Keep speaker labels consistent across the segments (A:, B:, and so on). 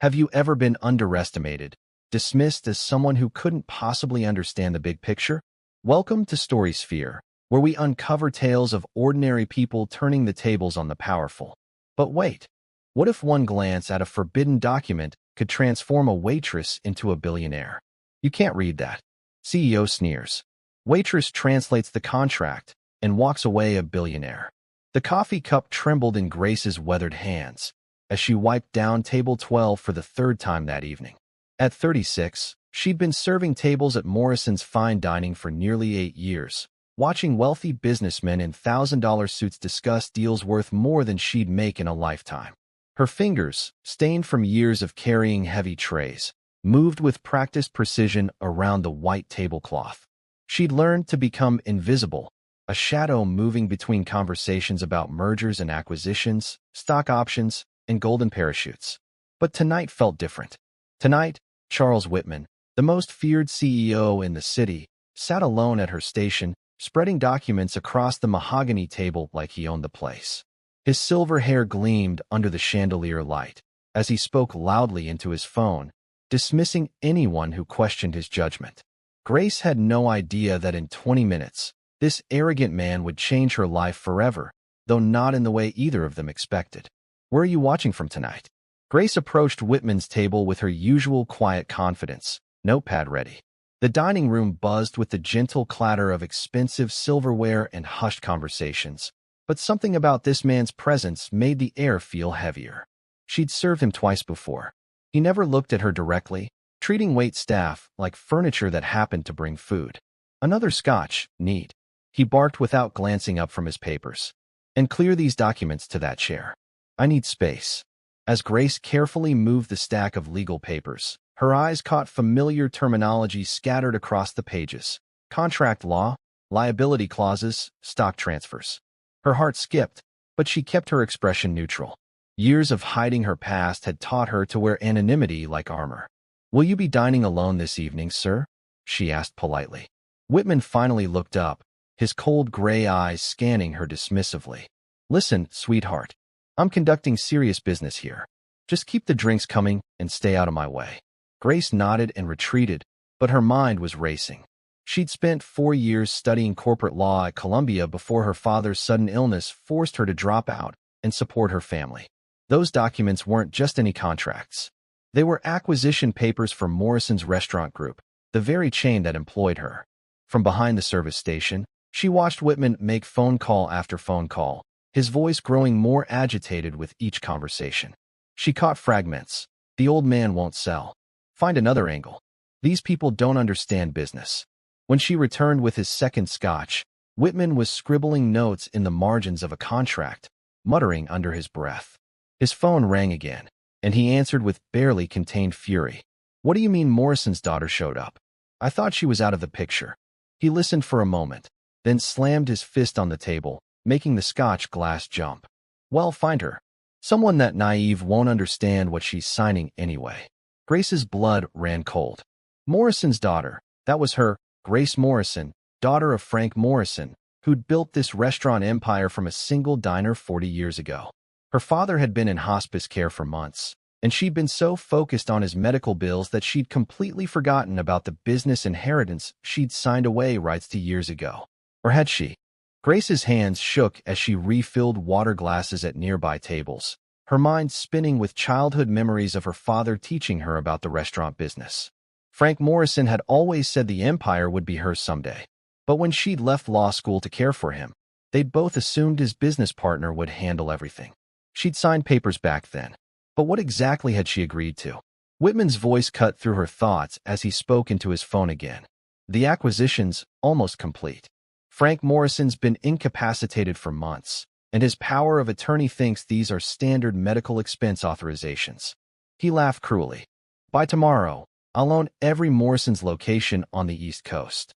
A: Have you ever been underestimated, dismissed as someone who couldn't possibly understand the big picture? Welcome to Story Sphere, where we uncover tales of ordinary people turning the tables on the powerful. But wait, what if one glance at a forbidden document could transform a waitress into a billionaire? You can't read that. CEO sneers. Waitress translates the contract and walks away a billionaire. The coffee cup trembled in Grace's weathered hands as she wiped down table 12 for the third time that evening. At 36, she'd been serving tables at Morrison's fine dining for nearly 8 years, watching wealthy businessmen in $1,000 suits discuss deals worth more than she'd make in a lifetime. Her fingers, stained from years of carrying heavy trays, moved with practiced precision around the white tablecloth. She'd learned to become invisible, a shadow moving between conversations about mergers and acquisitions, stock options, and golden parachutes. But tonight felt different. Tonight, Charles Whitman, the most feared CEO in the city, sat alone at her station, spreading documents across the mahogany table like he owned the place. His silver hair gleamed under the chandelier light as he spoke loudly into his phone, dismissing anyone who questioned his judgment. Grace had no idea that in 20 minutes, this arrogant man would change her life forever, though not in the way either of them expected. "Where are you watching from tonight?" Grace approached Whitman's table with her usual quiet confidence, notepad ready. The dining room buzzed with the gentle clatter of expensive silverware and hushed conversations, but something about this man's presence made the air feel heavier. She'd served him twice before. He never looked at her directly, treating wait staff like furniture that happened to bring food. "Another scotch, neat," he barked without glancing up from his papers. "And clear these documents to that chair. I need space." As Grace carefully moved the stack of legal papers, her eyes caught familiar terminology scattered across the pages. Contract law, liability clauses, stock transfers. Her heart skipped, but she kept her expression neutral. Years of hiding her past had taught her to wear anonymity like armor. "Will you be dining alone this evening, sir?" she asked politely. Whitman finally looked up, his cold gray eyes scanning her dismissively. "Listen, sweetheart. I'm conducting serious business here. Just keep the drinks coming and stay out of my way." Grace nodded and retreated, but her mind was racing. She'd spent 4 years studying corporate law at Columbia before her father's sudden illness forced her to drop out and support her family. Those documents weren't just any contracts. They were acquisition papers for Morrison's restaurant group, the very chain that employed her. From behind the service station, she watched Whitman make phone call after phone call, his voice growing more agitated with each conversation. She caught fragments. "The old man won't sell. Find another angle. These people don't understand business." When she returned with his second scotch, Whitman was scribbling notes in the margins of a contract, muttering under his breath. His phone rang again, and he answered with barely contained fury. "What do you mean Morrison's daughter showed up? I thought she was out of the picture." He listened for a moment, then slammed his fist on the table, making the scotch glass jump. "Well, find her. Someone that naive won't understand what she's signing anyway." Grace's blood ran cold. Morrison's daughter, that was her, Grace Morrison, daughter of Frank Morrison, who'd built this restaurant empire from a single diner 40 years ago. Her father had been in hospice care for months, and she'd been so focused on his medical bills that she'd completely forgotten about the business inheritance she'd signed away rights to years ago. Or had she? Grace's hands shook as she refilled water glasses at nearby tables, her mind spinning with childhood memories of her father teaching her about the restaurant business. Frank Morrison had always said the empire would be hers someday, but when she'd left law school to care for him, they'd both assumed his business partner would handle everything. She'd signed papers back then, but what exactly had she agreed to? Whitman's voice cut through her thoughts as he spoke into his phone again. "The acquisition's almost complete. Frank Morrison's been incapacitated for months, and his power of attorney thinks these are standard medical expense authorizations." He laughed cruelly. "By tomorrow, I'll own every Morrison's location on the East Coast."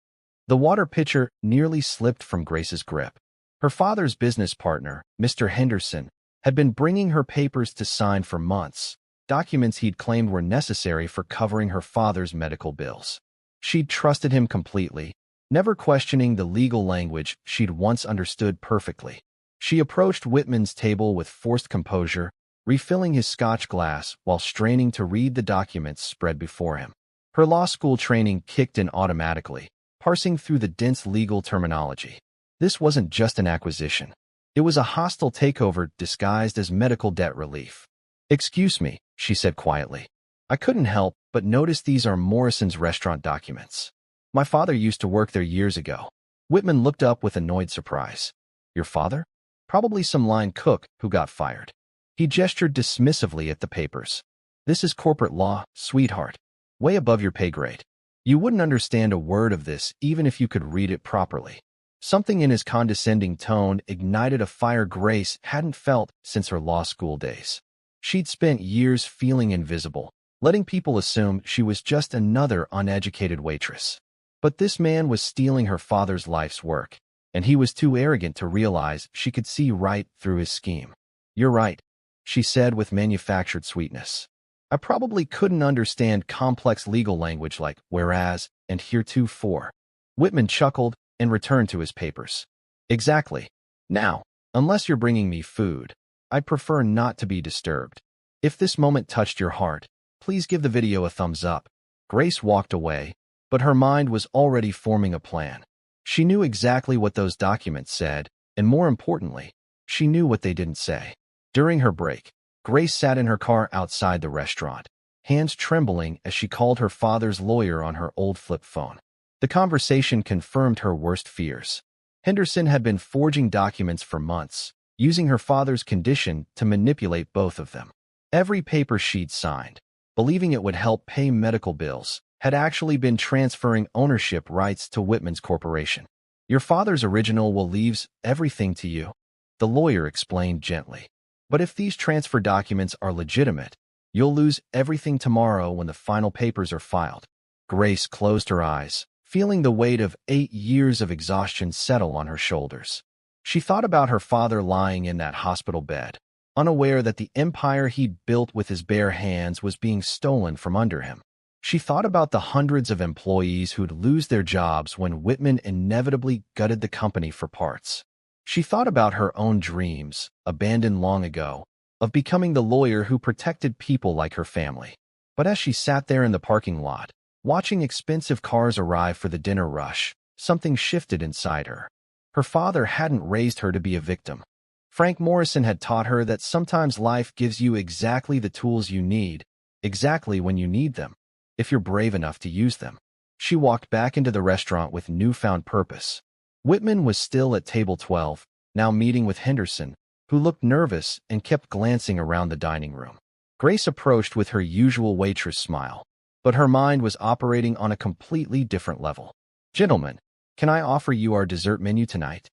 A: The water pitcher nearly slipped from Grace's grip. Her father's business partner, Mr. Henderson, had been bringing her papers to sign for months, documents he'd claimed were necessary for covering her father's medical bills. She'd trusted him completely, never questioning the legal language she'd once understood perfectly. She approached Whitman's table with forced composure, refilling his scotch glass while straining to read the documents spread before him. Her law school training kicked in automatically, parsing through the dense legal terminology. This wasn't just an acquisition. It was a hostile takeover disguised as medical debt relief. "Excuse me," she said quietly. "I couldn't help but notice these are Morrison's restaurant documents. My father used to work there years ago." Whitman looked up with annoyed surprise. "Your father? Probably some line cook who got fired." He gestured dismissively at the papers. "This is corporate law, sweetheart. Way above your pay grade. You wouldn't understand a word of this even if you could read it properly." Something in his condescending tone ignited a fire Grace hadn't felt since her law school days. She'd spent years feeling invisible, letting people assume she was just another uneducated waitress. But this man was stealing her father's life's work, and he was too arrogant to realize she could see right through his scheme. "You're right," she said with manufactured sweetness. "I probably couldn't understand complex legal language like whereas and heretofore." Whitman chuckled and returned to his papers. "Exactly. Now, unless you're bringing me food, I'd prefer not to be disturbed. If this moment touched your heart, please give the video a thumbs up." Grace walked away, but her mind was already forming a plan. She knew exactly what those documents said, and more importantly, she knew what they didn't say. During her break, Grace sat in her car outside the restaurant, hands trembling as she called her father's lawyer on her old flip phone. The conversation confirmed her worst fears. Henderson had been forging documents for months, using her father's condition to manipulate both of them. Every paper she'd signed, believing it would help pay medical bills, had actually been transferring ownership rights to Whitman's corporation. "Your father's original will leaves everything to you," the lawyer explained gently. "But if these transfer documents are legitimate, you'll lose everything tomorrow when the final papers are filed." Grace closed her eyes, feeling the weight of 8 years of exhaustion settle on her shoulders. She thought about her father lying in that hospital bed, unaware that the empire he'd built with his bare hands was being stolen from under him. She thought about the hundreds of employees who'd lose their jobs when Whitman inevitably gutted the company for parts. She thought about her own dreams, abandoned long ago, of becoming the lawyer who protected people like her family. But as she sat there in the parking lot, watching expensive cars arrive for the dinner rush, something shifted inside her. Her father hadn't raised her to be a victim. Frank Morrison had taught her that sometimes life gives you exactly the tools you need, exactly when you need them, if you're brave enough to use them. She walked back into the restaurant with newfound purpose. Whitman was still at table 12, now meeting with Henderson, who looked nervous and kept glancing around the dining room. Grace approached with her usual waitress smile, but her mind was operating on a completely different level. "Gentlemen, can I offer you our dessert menu tonight?"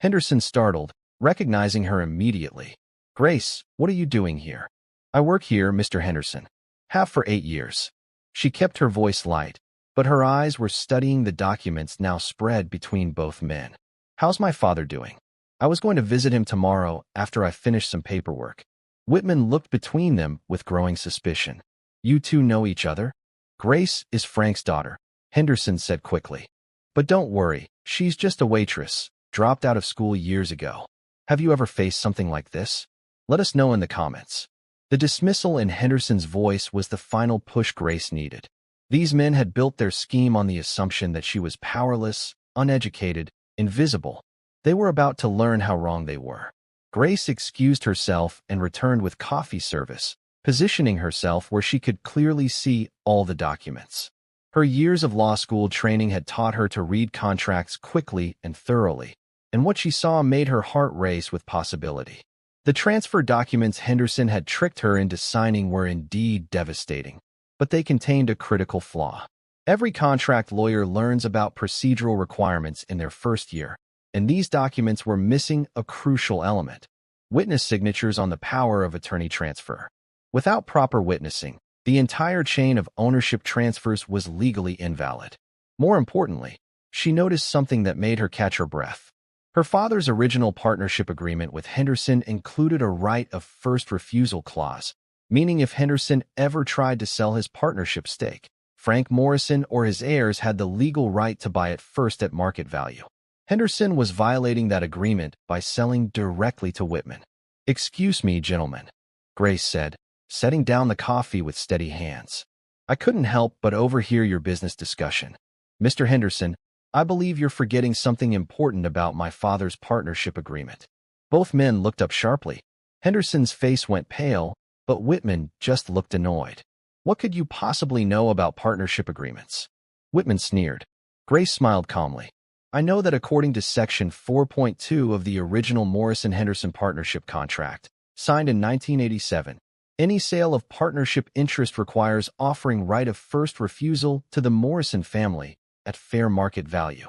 A: Henderson startled, recognizing her immediately. "Grace, what are you doing here?" "I work here, Mr. Henderson. Have for 8 years." She kept her voice light, but her eyes were studying the documents now spread between both men. "How's my father doing? I was going to visit him tomorrow after I finished some paperwork." Whitman looked between them with growing suspicion. "You two know each other?" "Grace is Frank's daughter," Henderson said quickly. "But don't worry, she's just a waitress, dropped out of school years ago. Have you ever faced something like this? Let us know in the comments." The dismissal in Henderson's voice was the final push Grace needed. These men had built their scheme on the assumption that she was powerless, uneducated, invisible. They were about to learn how wrong they were. Grace excused herself and returned with coffee service, positioning herself where she could clearly see all the documents. Her years of law school training had taught her to read contracts quickly and thoroughly, and what she saw made her heart race with possibility. The transfer documents Henderson had tricked her into signing were indeed devastating, but they contained a critical flaw. Every contract lawyer learns about procedural requirements in their first year, and these documents were missing a crucial element: witness signatures on the power of attorney transfer. Without proper witnessing, the entire chain of ownership transfers was legally invalid. More importantly, she noticed something that made her catch her breath. Her father's original partnership agreement with Henderson included a right of first refusal clause, meaning if Henderson ever tried to sell his partnership stake, Frank Morrison or his heirs had the legal right to buy it first at market value. Henderson was violating that agreement by selling directly to Whitman. "Excuse me, gentlemen. Grace said, setting down the coffee with steady hands. I couldn't help but overhear your business discussion. Mr. Henderson, I believe you're forgetting something important about my father's partnership agreement. Both men looked up sharply. Henderson's face went pale, but Whitman just looked annoyed. What could you possibly know about partnership agreements? Whitman sneered. Grace smiled calmly. I know that according to Section 4.2 of the original Morrison-Henderson partnership contract, signed in 1987, any sale of partnership interest requires offering right of first refusal to the Morrison family at fair market value.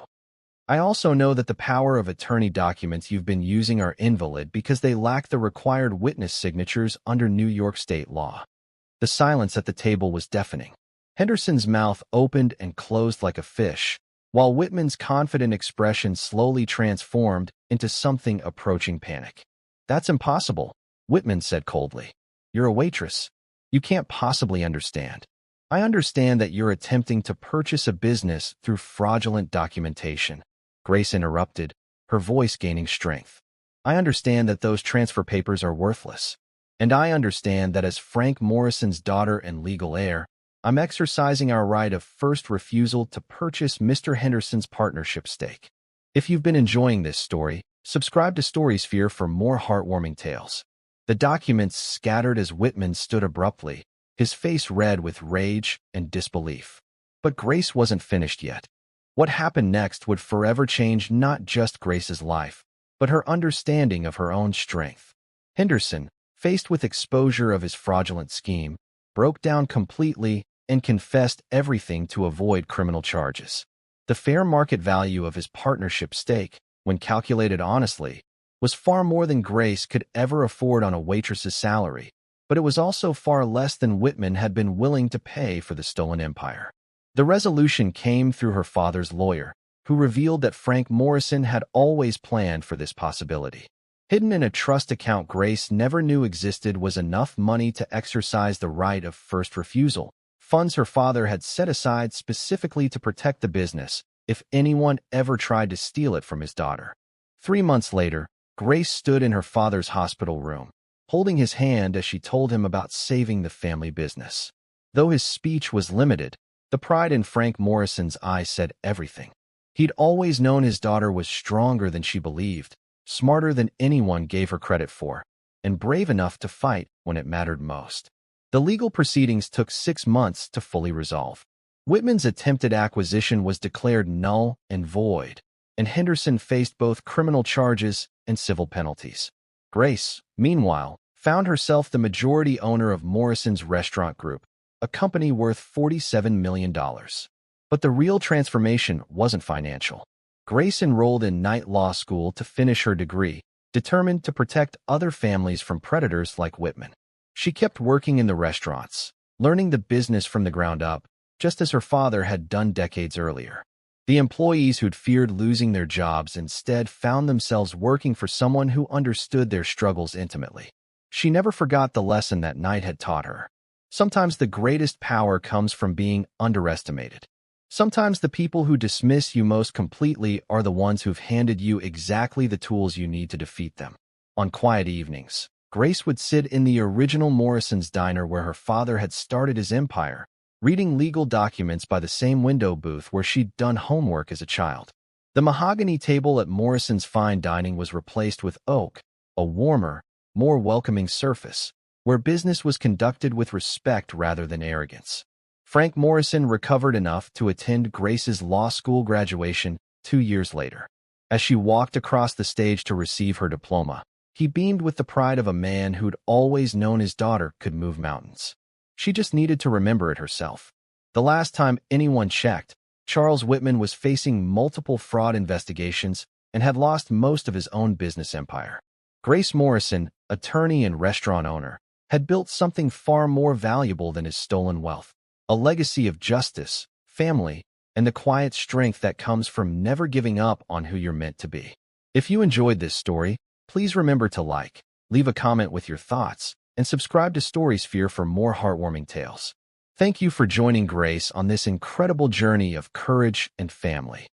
A: I also know that the power of attorney documents you've been using are invalid because they lack the required witness signatures under New York state law. The silence at the table was deafening. Henderson's mouth opened and closed like a fish, while Whitman's confident expression slowly transformed into something approaching panic. That's impossible, Whitman said coldly. You're a waitress. You can't possibly understand. I understand that you're attempting to purchase a business through fraudulent documentation. Grace interrupted, her voice gaining strength. I understand that those transfer papers are worthless. And I understand that as Frank Morrison's daughter and legal heir, I'm exercising our right of first refusal to purchase Mr. Henderson's partnership stake. If you've been enjoying this story, subscribe to Storysphere for more heartwarming tales. The documents scattered as Whitman stood abruptly, his face red with rage and disbelief. But Grace wasn't finished yet. What happened next would forever change not just Grace's life, but her understanding of her own strength. Henderson, faced with exposure of his fraudulent scheme, broke down completely and confessed everything to avoid criminal charges. The fair market value of his partnership stake, when calculated honestly, was far more than Grace could ever afford on a waitress's salary, but it was also far less than Whitman had been willing to pay for the stolen empire. The resolution came through her father's lawyer, who revealed that Frank Morrison had always planned for this possibility. Hidden in a trust account Grace never knew existed was enough money to exercise the right of first refusal, funds her father had set aside specifically to protect the business if anyone ever tried to steal it from his daughter. 3 months later, Grace stood in her father's hospital room, holding his hand as she told him about saving the family business. Though his speech was limited, the pride in Frank Morrison's eyes said everything. He'd always known his daughter was stronger than she believed, smarter than anyone gave her credit for, and brave enough to fight when it mattered most. The legal proceedings took 6 months to fully resolve. Whitman's attempted acquisition was declared null and void, and Henderson faced both criminal charges and civil penalties. Grace, meanwhile, found herself the majority owner of Morrison's Restaurant Group, a company worth $47 million. But the real transformation wasn't financial. Grace enrolled in night law school to finish her degree, determined to protect other families from predators like Whitman. She kept working in the restaurants, learning the business from the ground up, just as her father had done decades earlier. The employees who'd feared losing their jobs instead found themselves working for someone who understood their struggles intimately. She never forgot the lesson that night had taught her. Sometimes the greatest power comes from being underestimated. Sometimes the people who dismiss you most completely are the ones who've handed you exactly the tools you need to defeat them. On quiet evenings, Grace would sit in the original Morrison's diner where her father had started his empire, reading legal documents by the same window booth where she'd done homework as a child. The mahogany table at Morrison's fine dining was replaced with oak, a warmer, more welcoming surface, where business was conducted with respect rather than arrogance. Frank Morrison recovered enough to attend Grace's law school graduation 2 years later. As she walked across the stage to receive her diploma, he beamed with the pride of a man who'd always known his daughter could move mountains. She just needed to remember it herself. The last time anyone checked, Charles Whitman was facing multiple fraud investigations and had lost most of his own business empire. Grace Morrison, attorney and restaurant owner, had built something far more valuable than his stolen wealth, a legacy of justice, family, and the quiet strength that comes from never giving up on who you're meant to be. If you enjoyed this story, please remember to like, leave a comment with your thoughts, and subscribe to Storysphere for more heartwarming tales. Thank you for joining Grace on this incredible journey of courage and family.